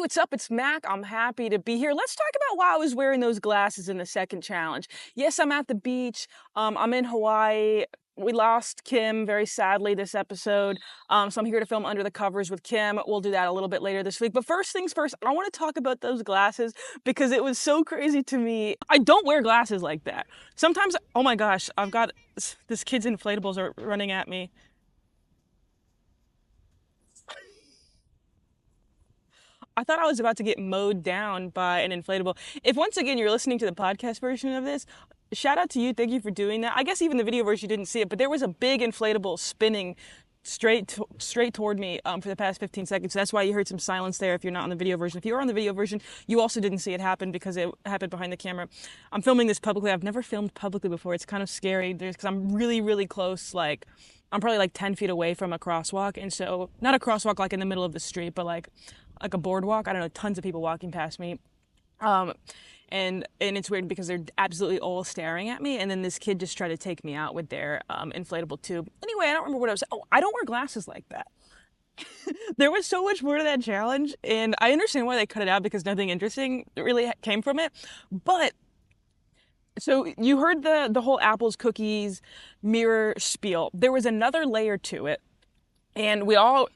what's up? It's Mac. I'm happy to be here. Let's talk about why I was wearing those glasses in the second challenge. Yes, I'm at the beach. I'm in Hawaii. We lost Kim very sadly this episode. So I'm here to film Under the Covers with Kim. We'll do that a little bit later this week. But first things first, I want to talk about those glasses because it was so crazy to me. I don't wear glasses like that. Sometimes, oh my gosh, I've got this kid's inflatables are running at me. I thought I was about to get mowed down by an inflatable. If once again you're listening to the podcast version of this, shout out to you. Thank you for doing that. I guess even the video version you didn't see it, but there was a big inflatable spinning straight toward me for the past 15 seconds. So that's why you heard some silence there if you're not on the video version. If you are on the video version, you also didn't see it happen because it happened behind the camera. I'm filming this publicly. I've never filmed publicly before. It's kind of scary because I'm really, really close. Like, I'm probably like 10 feet away from a crosswalk. And so, not a crosswalk like in the middle of the street, but like a boardwalk. I don't know, tons of people walking past me. And it's weird because they're absolutely all staring at me. And then this kid just tried to take me out with their inflatable tube. Anyway, I don't remember what I was saying. Oh, I don't wear glasses like that. There was so much more to that challenge. And I understand why they cut it out because nothing interesting really came from it. But so you heard the whole apples, cookies, mirror spiel. There was another layer to it. And we all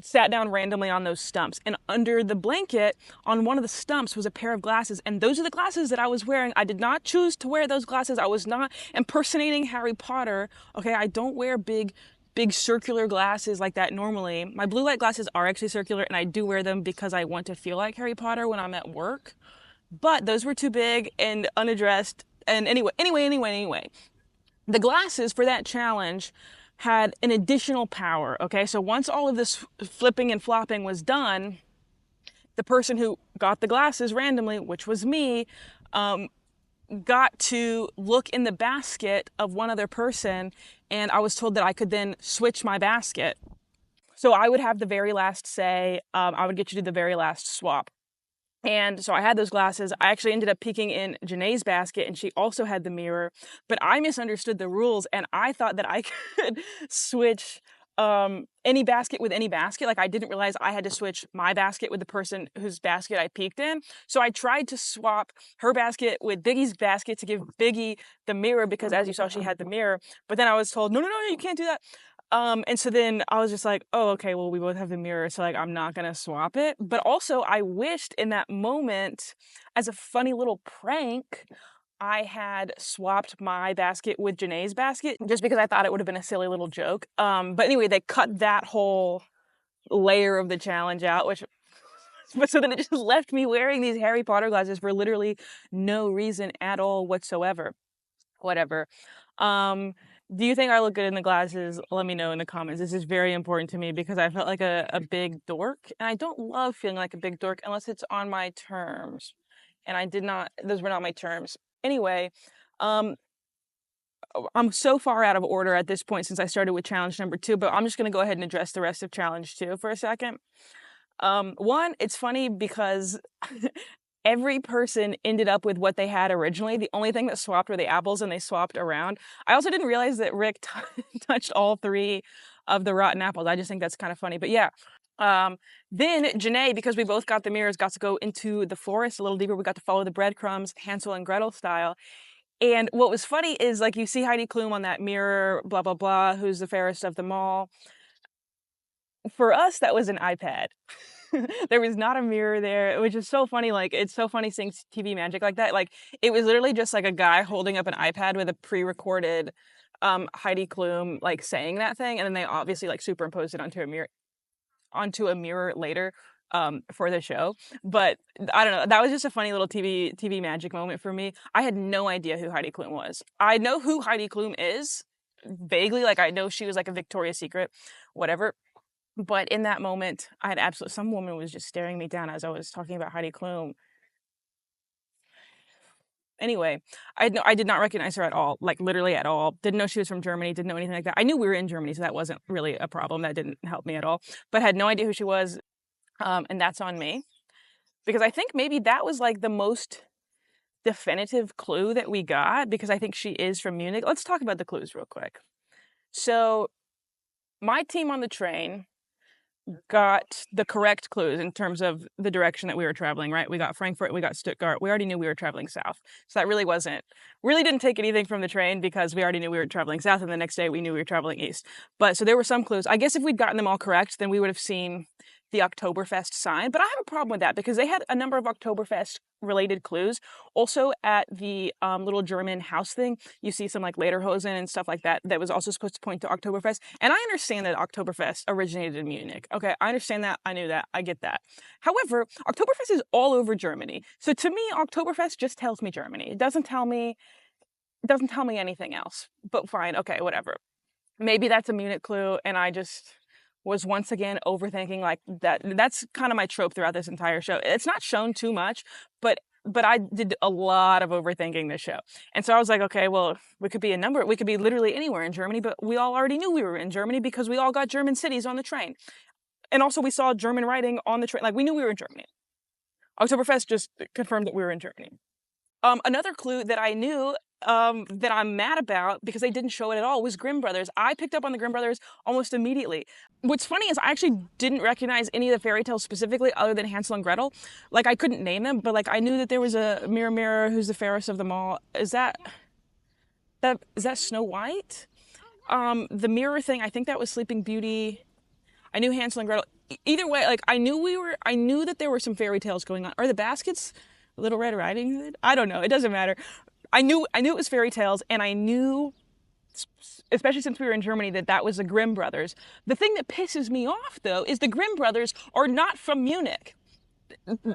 sat down randomly on those stumps, and under the blanket on one of the stumps was a pair of glasses, and those are the glasses that I was wearing. I did not choose to wear those glasses. I was not impersonating Harry Potter. Okay, I don't wear big circular glasses like that normally. My blue light glasses are actually circular, and I do wear them because I want to feel like Harry Potter when I'm at work, but those were too big and unaddressed. And anyway, the glasses for that challenge had an additional power, okay? So once all of this flipping and flopping was done, the person who got the glasses randomly, which was me, got to look in the basket of one other person, and I was told that I could then switch my basket. So I would have the very last say. I would get to do the very last swap. And so I had those glasses. I actually ended up peeking in Janae's basket, and she also had the mirror. But I misunderstood the rules, and I thought that I could switch any basket with any basket. Like, I didn't realize I had to switch my basket with the person whose basket I peeked in. So I tried to swap her basket with Biggie's basket to give Biggie the mirror because, as you saw, she had the mirror. But then I was told, no, you can't do that. And so then I was just like, oh, okay, well, we both have the mirror, so like, I'm not gonna swap it. But also I wished in that moment, as a funny little prank, I had swapped my basket with Janae's basket just because I thought it would have been a silly little joke. But anyway, they cut that whole layer of the challenge out, but so then it just left me wearing these Harry Potter glasses for literally no reason at all whatsoever. Whatever. Do you think I look good in the glasses? Let me know in the comments. This is very important to me because I felt like a big dork. And I don't love feeling like a big dork unless it's on my terms. And those were not my terms. Anyway, I'm so far out of order at this point since I started with challenge number 2, but I'm just going to go ahead and address the rest of challenge 2 for a second. One, it's funny because every person ended up with what they had originally. The only thing that swapped were the apples, and they swapped around. I also didn't realize that Rick touched all 3 of the rotten apples. I just think that's kind of funny. But yeah. Then Janae, because we both got the mirrors, got to go into the forest a little deeper. We got to follow the breadcrumbs, Hansel and Gretel style. And what was funny is, like, you see Heidi Klum on that mirror, blah, blah, blah, who's the fairest of them all. For us, that was an iPad. There was not a mirror there, which is so funny. Like, it's so funny seeing TV magic like that. Like, it was literally just like a guy holding up an iPad with a pre-recorded Heidi Klum like saying that thing, and then they obviously like superimposed it onto a mirror later for the show. But I don't know, that was just a funny little TV magic moment for me. I had no idea who Heidi Klum was. I know who Heidi Klum is vaguely, like I know she was like a Victoria's Secret, whatever. But in that moment, I had some woman was just staring me down as I was talking about Heidi Klum. Anyway, I did not recognize her at all, like literally at all. Didn't know she was from Germany, didn't know anything like that. I knew we were in Germany, so that wasn't really a problem. That didn't help me at all. But had no idea who she was, and that's on me. Because I think maybe that was like the most definitive clue that we got, because I think she is from Munich. Let's talk about the clues real quick. So, my team on the train got the correct clues in terms of the direction that we were traveling, right? We got Frankfurt, we got Stuttgart. We already knew we were traveling south. So that really didn't take anything from the train because we already knew we were traveling south, and the next day we knew we were traveling east. But so there were some clues. I guess if we'd gotten them all correct, then we would have seen the Oktoberfest sign. But I have a problem with that because they had a number of Oktoberfest related clues. Also at the little German house thing, you see some like lederhosen and stuff like that that was also supposed to point to Oktoberfest. And I understand that Oktoberfest originated in Munich. Okay, I understand that. I knew that. I get that. However, Oktoberfest is all over Germany. So to me, Oktoberfest just tells me Germany. It doesn't tell me anything else. But fine, okay, whatever. Maybe that's a Munich clue, and I just was once again overthinking like that. That's kind of my trope throughout this entire show. It's not shown too much, but I did a lot of overthinking this show. And so I was like, okay, well, we could be literally anywhere in Germany, but we all already knew we were in Germany because we all got German cities on the train. And also we saw German writing on the train. Like we knew we were in Germany. Oktoberfest just confirmed that we were in Germany. Another clue that I knew that I'm mad about because they didn't show it at all was Grimm brothers. I picked up on the Grimm brothers almost immediately. What's funny is I actually didn't recognize any of the fairy tales specifically other than Hansel and Gretel. Like I couldn't name them, but like I knew that there was a mirror mirror who's the fairest of them all. Is that Snow White? The mirror thing, I think that was Sleeping Beauty. I knew Hansel and Gretel. Either way, like I knew that there were some fairy tales going on. Are the baskets Little Red Riding Hood? I don't know. It doesn't matter. I knew it was fairy tales, and I knew, especially since we were in Germany, that was the Grimm brothers. The thing that pisses me off, though, is the Grimm brothers are not from Munich.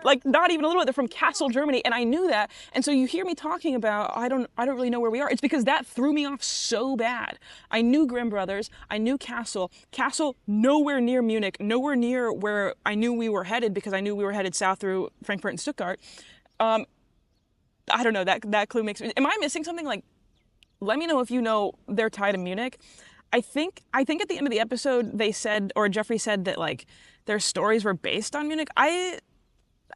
Like, not even a little bit. They're from Kassel, Germany, and I knew that. And so you hear me talking about, I don't really know where we are. It's because that threw me off so bad. I knew Grimm brothers. I knew Kassel. Kassel, nowhere near Munich, nowhere near where I knew we were headed because I knew we were headed south through Frankfurt and Stuttgart. I don't know, that clue makes me... Am I missing something? Like, let me know if you know they're tied to Munich. I think at the end of the episode they said, or Jeffrey said that like their stories were based on Munich. I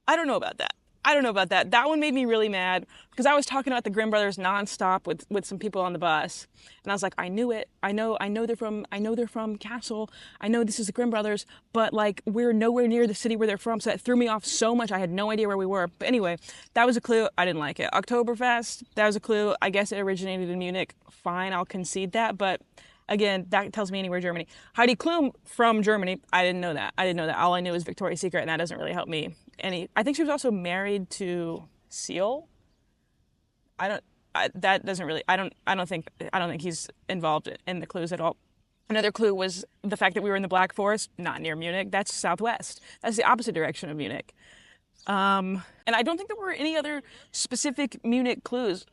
don't know about that. That one made me really mad because I was talking about the Grimm brothers nonstop with some people on the bus, and I was like, I knew it. I know they're from Kassel. I know this is the Grimm brothers, but like we're nowhere near the city where they're from, so that threw me off so much. I had no idea where we were. But anyway, that was a clue. I didn't like it. Oktoberfest, that was a clue. I guess it originated in Munich. Fine, I'll concede that, but again, that tells me anywhere Germany. Heidi Klum from Germany. I didn't know that. All I knew was Victoria's Secret, and that doesn't really help me. I think she was also married to Seal. That doesn't really. I don't think he's involved in the clues at all. Another clue was the fact that we were in the Black Forest, not near Munich. That's southwest. That's the opposite direction of Munich. And I don't think there were any other specific Munich clues.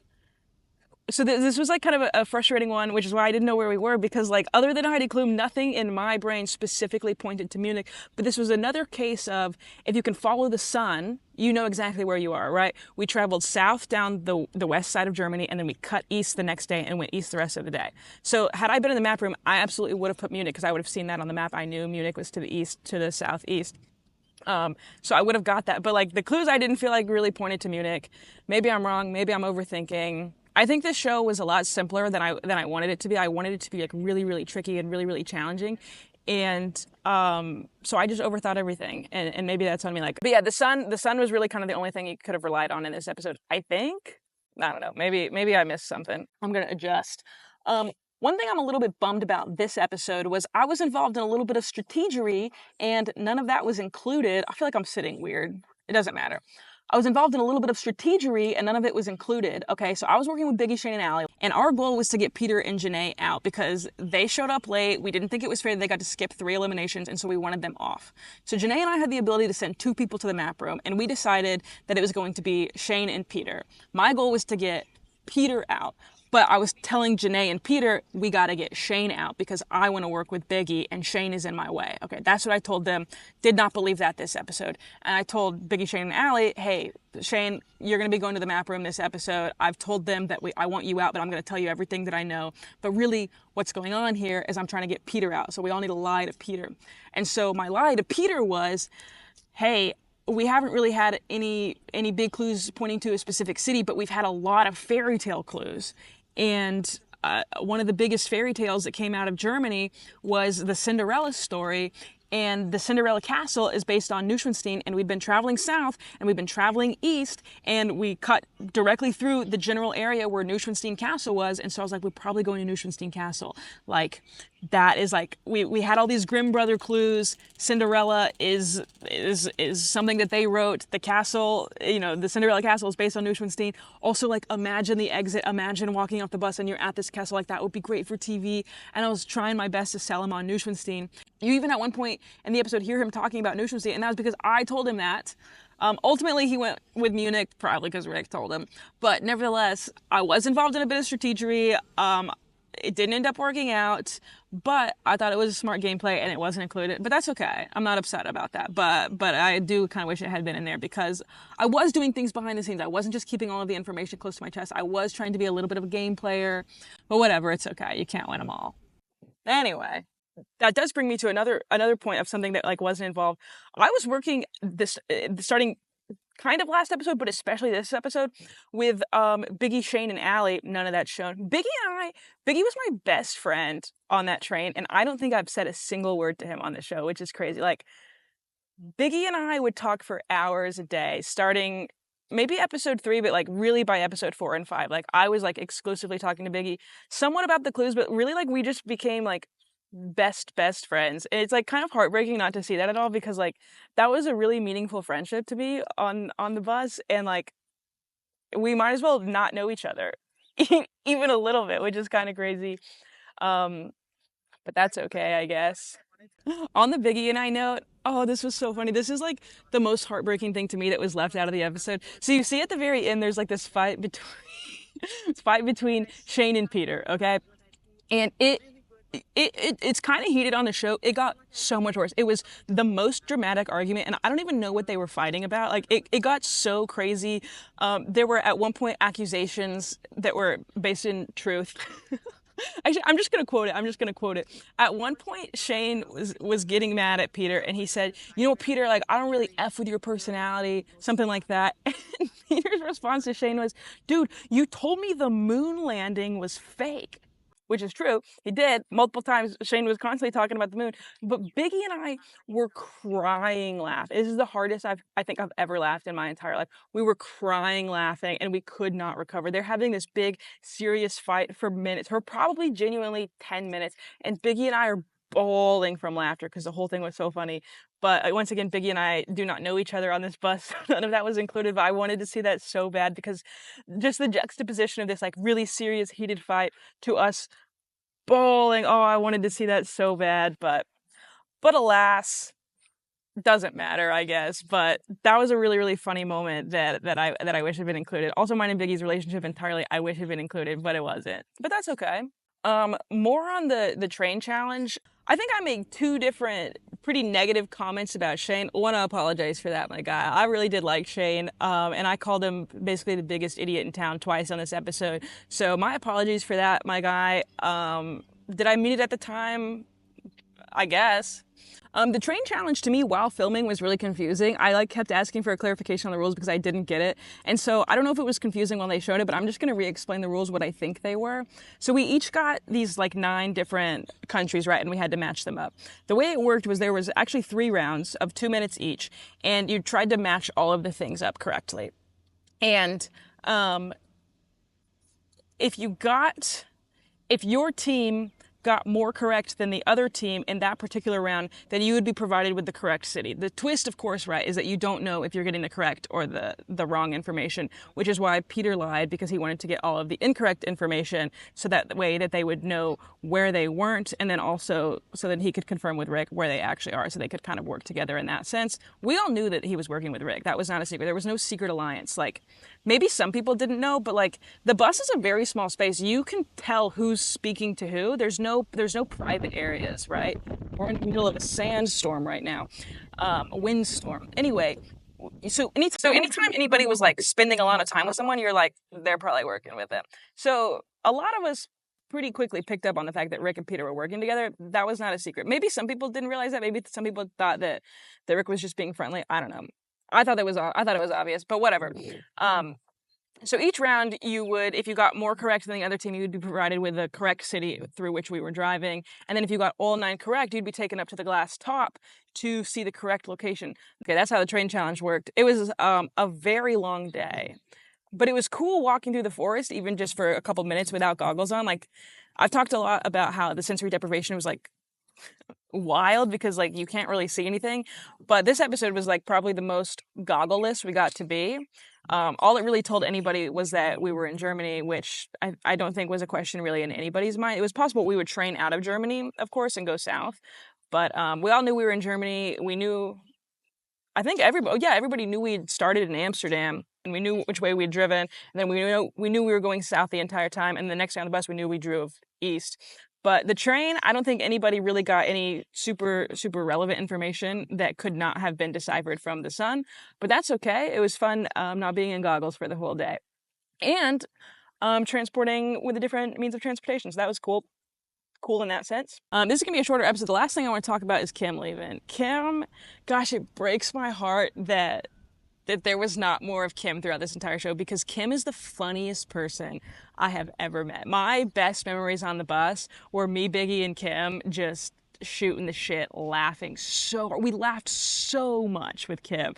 So this was like kind of a frustrating one, which is why I didn't know where we were, because like other than Heidi Klum, nothing in my brain specifically pointed to Munich. But this was another case of if you can follow the sun, you know exactly where you are, right? We traveled south down the west side of Germany, and then we cut east the next day and went east the rest of the day. So had I been in the map room, I absolutely would have put Munich because I would have seen that on the map. I knew Munich was to the east, to the southeast. So I would have got that. But like the clues I didn't feel like really pointed to Munich. Maybe I'm wrong. Maybe I'm overthinking. I think this show was a lot simpler than I wanted it to be. I wanted it to be like really, really tricky and really, really challenging. And so I just overthought everything. And maybe that's on me. Like, but yeah, the sun was really kind of the only thing you could have relied on in this episode, I think. I don't know. Maybe I missed something. I'm going to adjust. One thing I'm a little bit bummed about this episode was I was involved in a little bit of strategery, and none of that was included. I feel like I'm sitting weird. It doesn't matter. I was involved in a little bit of strategery, and none of it was included. Okay, so I was working with Biggie, Shayne, and Allie, and our goal was to get Peter and Janae out because they showed up late. We didn't think it was fair that they got to skip 3 eliminations, and so we wanted them off. So Janae and I had the ability to send 2 people to the map room, and we decided that it was going to be Shayne and Peter. My goal was to get Peter out. But I was telling Janae and Peter, we got to get Shayne out because I want to work with Biggie and Shayne is in my way. Okay, that's what I told them. Did not believe that this episode. And I told Biggie, Shayne, and Allie, hey, Shayne, you're going to be going to the map room this episode. I've told them that I want you out, but I'm going to tell you everything that I know. But really, what's going on here is I'm trying to get Peter out. So we all need to lie to Peter. And so my lie to Peter was, hey, we haven't really had any big clues pointing to a specific city, but we've had a lot of fairy tale clues. And one of the biggest fairy tales that came out of Germany was the Cinderella story. and the Cinderella Castle is based on Neuschwanstein, and we'd been traveling south, and we'd been traveling east, and we cut directly through the general area where Neuschwanstein Castle was, and so I was like, we're probably going to Neuschwanstein Castle. Like, that is like, we had all these Grimm brother clues. Cinderella is something that they wrote. The castle, the Cinderella Castle is based on Neuschwanstein. Also, like, imagine the exit, imagine walking off the bus and you're at this castle, like, that would be great for TV. And I was trying my best to sell him on Neuschwanstein. You even at one point in the episode hear him talking about Neuschwanstein, and that was because I told him that. Ultimately, he went with Munich, probably because Rick told him. But nevertheless, I was involved in a bit of strategery. It didn't end up working out, but I thought it was a smart gameplay and it wasn't included. But that's okay. I'm not upset about that. But I do kind of wish it had been in there because I was doing things behind the scenes. I wasn't just keeping all of the information close to my chest. I was trying to be a little bit of a game player. But whatever, it's okay. You can't win them all. Anyway, that does bring me to another point of something that like wasn't involved. I was working this starting kind of last episode, but especially this episode with Biggie, Shayne, and Allie. None of that's shown. Biggie was my best friend on that train, and I don't think I've said a single word to him on the show, which is crazy. Like, Biggie and I would talk for hours a day, starting maybe episode 3, but like really by episode 4 and 5. Like, I was like exclusively talking to Biggie, somewhat about the clues, but really like we just became like best friends. And it's like kind of heartbreaking not to see that at all, because like that was a really meaningful friendship to me on the bus, and like we might as well not know each other even a little bit, which is kind of crazy. But that's okay, I guess. On the Biggie and I note, oh, this was so funny. This is like the most heartbreaking thing to me that was left out of the episode. So you see at the very end, there's like this fight between Shayne and Peter, okay? And it's kind of heated on the show. It got so much worse. It was the most dramatic argument, and I don't even know what they were fighting about. Like, it got so crazy. There were at one point accusations that were based in truth. Actually, I'm just gonna quote it. At one point, Shayne was getting mad at Peter, and he said, Peter, like, I don't really F with your personality, something like that. And Peter's response to Shayne was, dude, you told me the moon landing was fake. Which is true. He did. Multiple times, Shayne was constantly talking about the moon. But Biggie and I were crying laughing. This is the hardest I think I've ever laughed in my entire life. We were crying laughing, and we could not recover. They're having this big, serious fight for minutes, for probably genuinely 10 minutes. And Biggie and I are bawling from laughter because the whole thing was so funny. But once again, Biggie and I do not know each other on this bus. None of that was included, but I wanted to see that so bad because just the juxtaposition of this like really serious, heated fight to us bawling. Oh, I wanted to see that so bad, but alas, doesn't matter, I guess. But that was a really, really funny moment that I wish had been included. Also, mine and Biggie's relationship entirely, I wish had been included, but it wasn't. But that's okay. More on the train challenge. I think I made 2 different pretty negative comments about Shayne. One, I apologize for that, my guy. I really did like Shayne, and I called him basically the biggest idiot in town twice on this episode. So my apologies for that, my guy. Did I mean it at the time? I guess. The train challenge to me while filming was really confusing. I kept asking for a clarification on the rules because I didn't get it. And so I don't know if it was confusing when they showed it, but I'm just going to re-explain the rules what I think they were. So we each got these 9 different countries, right? And we had to match them up. The way it worked was there was actually 3 rounds of 2 minutes each, and you tried to match all of the things up correctly. And if your team got more correct than the other team in that particular round, then you would be provided with the correct city. The twist, of course, right, is that you don't know if you're getting the correct or the wrong information, which is why Peter lied, because he wanted to get all of the incorrect information so that way that they would know where they weren't, and then also so that he could confirm with Rick where they actually are, so they could kind of work together in that sense. We all knew that he was working with Rick. That was not a secret. There was no secret alliance. Maybe some people didn't know, but the bus is a very small space. You can tell who's speaking to who. There's no private areas, right? We're in the middle of a sandstorm right now, a windstorm. Anyway, so anytime anybody was spending a lot of time with someone, you're like, they're probably working with them. So a lot of us pretty quickly picked up on the fact that Rick and Peter were working together. That was not a secret. Maybe some people didn't realize that. Maybe some people thought that Rick was just being friendly. I don't know. I thought it was obvious, but whatever. So each round you would, if you got more correct than the other team, you would be provided with the correct city through which we were driving. And then if you got all 9 correct, you'd be taken up to the glass top to see the correct location. Okay, that's how the train challenge worked. It was a very long day, but it was cool walking through the forest, even just for a couple minutes without goggles on. Like, I've talked a lot about how the sensory deprivation was like wild because like you can't really see anything, but this episode was like probably the most goggleless we got to be. All it really told anybody was that we were in Germany, which I don't think was a question really in anybody's mind. It was possible we would train out of Germany, of course, and go south, but we all knew we were in Germany. We knew, I think everybody knew we'd started in Amsterdam, and we knew which way we'd driven, and then we knew we were going south the entire time, and the next day on the bus we knew we drove east. But the train, I don't think anybody really got any super relevant information that could not have been deciphered from the sun. But that's okay. It was fun not being in goggles for the whole day, and transporting with the different means of transportation. So that was cool. Cool in that sense. This is gonna be a shorter episode. The last thing I want to talk about is Kim leaving. Kim, gosh, it breaks my heart that there was not more of Kim throughout this entire show, because Kim is the funniest person I have ever met. My best memories on the bus were me, Biggie, and Kim just shooting the shit, laughing we laughed so much with Kim.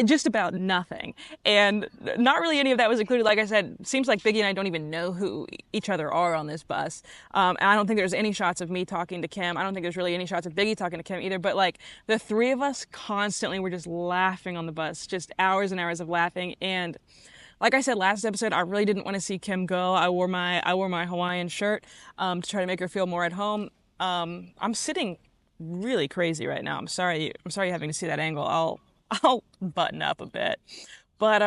Just about nothing. And not really any of that was included. Like I said, it seems like Biggie and I don't even know who each other are on this bus. And I don't think there's any shots of me talking to Kim. I don't think there's really any shots of Biggie talking to Kim either. But like the three of us constantly were just laughing on the bus, just hours and hours of laughing. And like I said last episode, I really didn't want to see Kim go. I wore my Hawaiian shirt to try to make her feel more at home. I'm sitting really crazy right now. I'm sorry you're having to see that angle. I'll button up a bit. But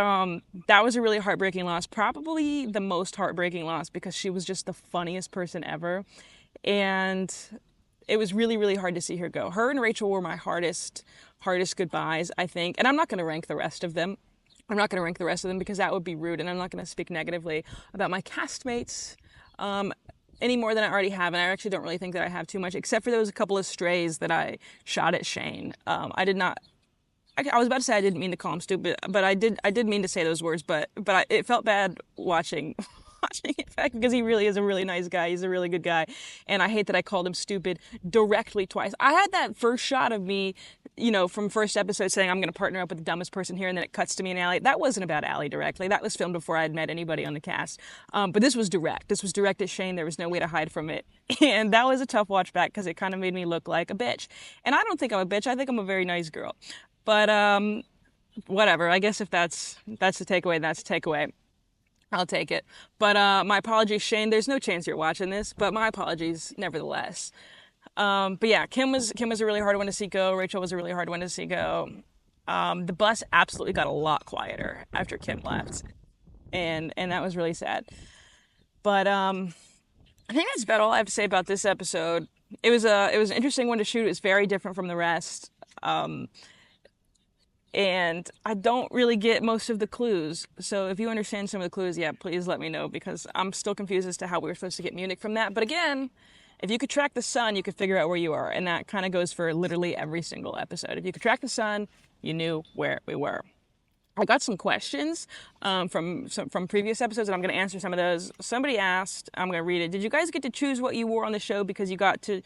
that was a really heartbreaking loss. Probably the most heartbreaking loss, because she was just the funniest person ever. And it was really, really hard to see her go. Her and Rachel were my hardest goodbyes, I think. And I'm not going to rank the rest of them. Because that would be rude, and I'm not going to speak negatively about my castmates any more than I already have, and I actually don't really think that I have too much, except for those couple of strays that I shot at Shayne. I did not. I was about to say I didn't mean to call him stupid, but I did mean to say those words, but it felt bad watching it back, because he really is a really nice guy. He's a really good guy, and I hate that I called him stupid directly twice. I had that first shot of me, from first episode saying I'm going to partner up with the dumbest person here, and then it cuts to me and Allie. That wasn't about Allie directly. That was filmed before I had met anybody on the cast. But this was direct. This was direct at Shayne. There was no way to hide from it, and that was a tough watch back, because it kind of made me look like a bitch. And I don't think I'm a bitch. I think I'm a very nice girl. But whatever. I guess if that's the takeaway, that's the takeaway. I'll take it. But my apologies, Shayne. There's no chance you're watching this, but my apologies nevertheless. But yeah, Kim was a really hard one to see go. Rachel was a really hard one to see go. The bus absolutely got a lot quieter after Kim left, and that was really sad. But I think that's about all I have to say about this episode. It was an interesting one to shoot. It was very different from the rest. And I don't really get most of the clues. So if you understand some of the clues, yeah, please let me know, because I'm still confused as to how we were supposed to get Munich from that. But again, if you could track the sun, you could figure out where you are. And that kind of goes for literally every single episode. If you could track the sun, you knew where we were. I got some questions from previous episodes, and I'm going to answer some of those. Somebody asked, I'm going to read it. Did you guys get to choose what you wore on the show because you got to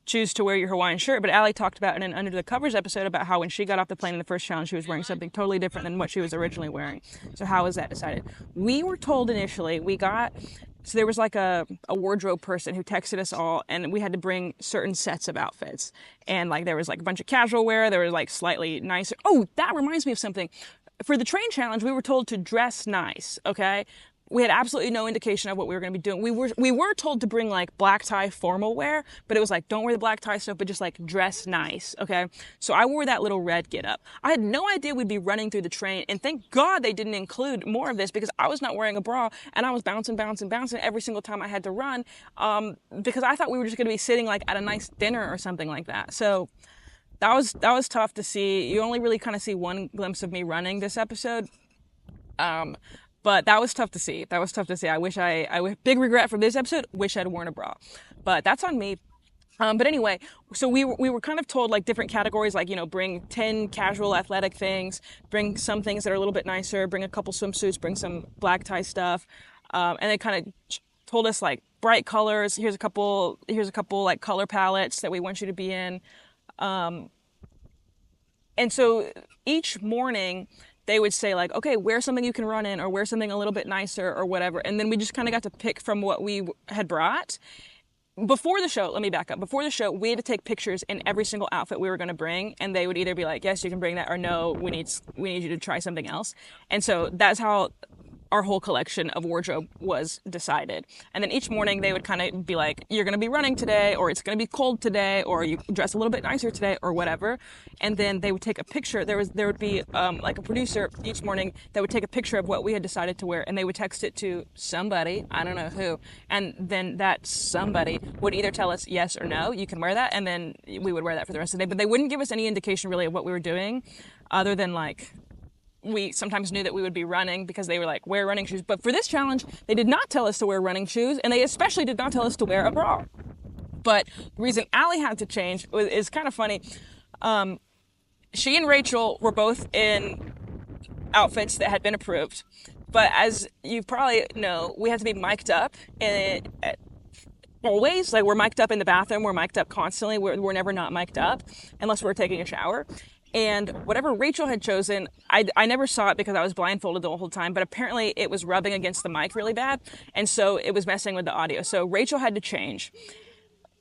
choose to wear your Hawaiian shirt? But Allie talked about in an Under the Covers episode about how when she got off the plane in the first challenge, she was wearing something totally different than what she was originally wearing. So how was that decided? We were told initially, so there was like a wardrobe person who texted us all, and we had to bring certain sets of outfits. And like there was like a bunch of casual wear, there was like slightly nicer. Oh, that reminds me of something. For the train challenge, we were told to dress nice, okay? We had absolutely no indication of what we were going to be doing. We were told to bring like black tie formal wear, but it was like, don't wear the black tie stuff, but just like dress nice, okay? So I wore that little red get up. I had no idea we'd be running through the train, and thank God they didn't include more of this, because I was not wearing a bra, and I was bouncing every single time I had to run, because I thought we were just going to be sitting like at a nice dinner or something like that. So that was tough to see. You only really kind of see one glimpse of me running this episode. But that was tough to see. I wish big regret from this episode, wish I'd worn a bra. But that's on me. But anyway, so we were kind of told like different categories, like, bring 10 casual athletic things, bring some things that are a little bit nicer, bring a couple swimsuits, bring some black tie stuff, and they kind of told us like bright colors. Here's a couple like color palettes that we want you to be in. And so each morning they would say like, okay, wear something you can run in, or wear something a little bit nicer, or whatever. And then we just kind of got to pick from what we had brought. Before the show, let me back up. Before the show, we had to take pictures in every single outfit we were going to bring, and they would either be like, yes, you can bring that, or no, we need you to try something else. And so that's how our whole collection of wardrobe was decided. And then each morning they would kind of be like, you're going to be running today, or it's going to be cold today, or you dress a little bit nicer today, or whatever. And then they would take a picture. There would be like a producer each morning that would take a picture of what we had decided to wear, and they would text it to somebody, I don't know who. And then that somebody would either tell us yes or no, you can wear that, and then we would wear that for the rest of the day. But they wouldn't give us any indication really of what we were doing, other than like, we sometimes knew that we would be running because they were like, wear running shoes. But for this challenge, they did not tell us to wear running shoes, and they especially did not tell us to wear a bra. But the reason Allie had to change is kind of funny. She and Rachel were both in outfits that had been approved. But as you probably know, we had to be mic'd up always. Like, we're mic'd up in the bathroom. We're mic'd up constantly. We're never not mic'd up unless we're taking a shower. And whatever Rachel had chosen, I never saw it because I was blindfolded the whole time, but apparently it was rubbing against the mic really bad, and so it was messing with the audio. So Rachel had to change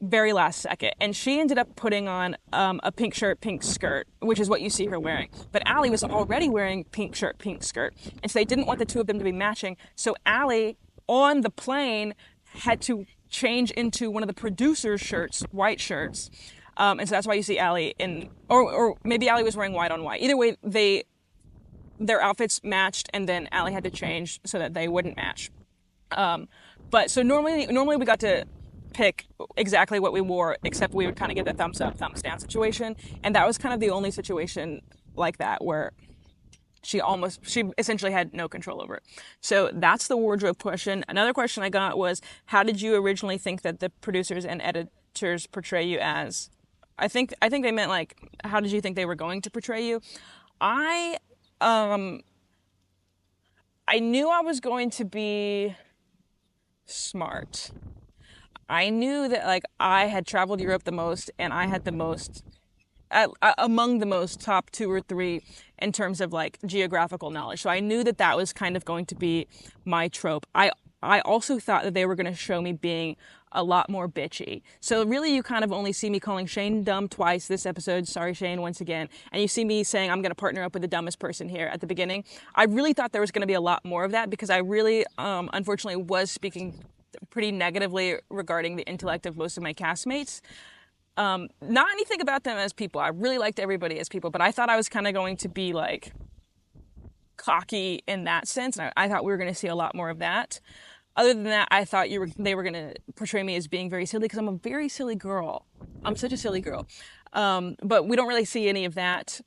very last second, and she ended up putting on a pink shirt, pink skirt, which is what you see her wearing. But Allie was already wearing pink shirt, pink skirt, and so they didn't want the two of them to be matching. So Allie, on the plane, had to change into one of the producer's shirts, white shirts. And so that's why you see Allie in, or maybe Allie was wearing white on white. Either way, their outfits matched, and then Allie had to change so that they wouldn't match. But so normally we got to pick exactly what we wore, except we would kind of get the thumbs up, thumbs down situation. And that was kind of the only situation like that where she essentially had no control over it. So that's the wardrobe question. Another question I got was, how did you originally think that the producers and editors portray you as? I think they meant like, how did you think they were going to portray you? I knew I was going to be smart. I knew that like I had traveled Europe the most, and I had the most, among the most top 2 or 3 in terms of like geographical knowledge. So I knew that that was kind of going to be my trope. I also thought that they were going to show me being a lot more bitchy. So really you kind of only see me calling Shayne dumb twice this episode. Sorry, Shayne, once again. And you see me saying I'm going to partner up with the dumbest person here at the beginning. I really thought there was going to be a lot more of that because I really, unfortunately, was speaking pretty negatively regarding the intellect of most of my castmates. Not anything about them as people. I really liked everybody as people, but I thought I was kind of going to be like cocky in that sense. And I thought we were going to see a lot more of that. Other than that, I thought they were going to portray me as being very silly because I'm a very silly girl. I'm such a silly girl. But we don't really see any of that.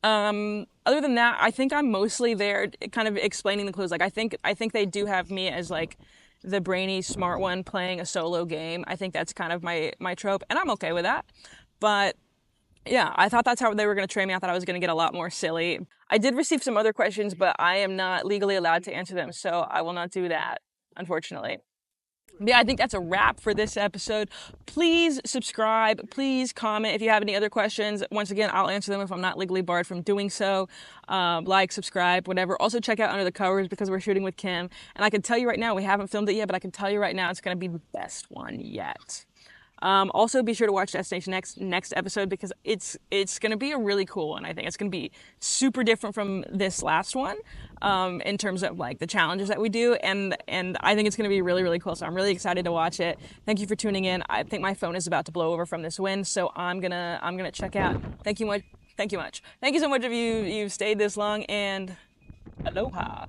Other than that, I think I'm mostly there kind of explaining the clues. Like, I think they do have me as like the brainy, smart one playing a solo game. I think that's kind of my trope, and I'm okay with that. But yeah, I thought that's how they were going to train me. I thought I was going to get a lot more silly. I did receive some other questions, but I am not legally allowed to answer them, so I will not do that, unfortunately. Yeah, I think that's a wrap for this episode. Please subscribe. Please comment if you have any other questions. Once again, I'll answer them if I'm not legally barred from doing so. Like, subscribe, whatever. Also, check out Under the Covers because we're shooting with Kim. And I can tell you right now, we haven't filmed it yet, but I can tell you right now it's going to be the best one yet. Also, be sure to watch Destination next episode because it's going to be a really cool one. I think it's going to be super different from this last one in terms of like the challenges that we do, and I think it's going to be really, really cool. So I'm really excited to watch it. Thank you for tuning in. I think my phone is about to blow over from this wind, so I'm gonna check out. Thank you much. Thank you so much if you've stayed this long, and aloha.